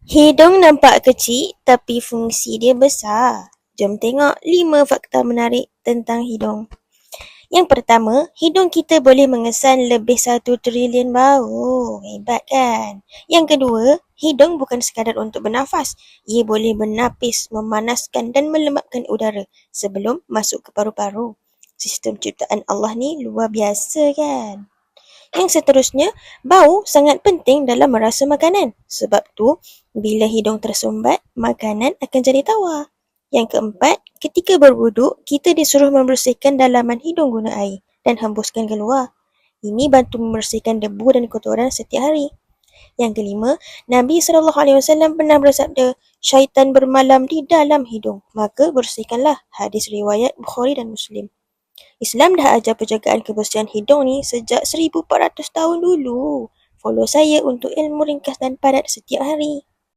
Hidung nampak kecil tapi fungsi dia besar. Jom tengok 5 fakta menarik tentang hidung. Yang pertama, hidung kita boleh mengesan lebih 1 trilion bau. Hebat kan? Yang kedua, hidung bukan sekadar untuk bernafas. Ia boleh bernapis, memanaskan dan melembabkan udara sebelum masuk ke paru-paru. Sistem ciptaan Allah ni luar biasa kan? Yang seterusnya, bau sangat penting dalam merasa makanan. Sebab tu, bila hidung tersumbat, makanan akan jadi tawar. Yang keempat, ketika berwuduk, kita disuruh membersihkan dalaman hidung guna air dan hembuskan keluar. Ini bantu membersihkan debu dan kotoran setiap hari. Yang kelima, Nabi SAW pernah bersabda, syaitan bermalam di dalam hidung, maka bersihkanlah. Hadis riwayat Bukhari dan Muslim. Islam dah ajar penjagaan kebersihan hidung ni sejak 1400 tahun dulu. Follow saya untuk ilmu ringkas dan padat setiap hari.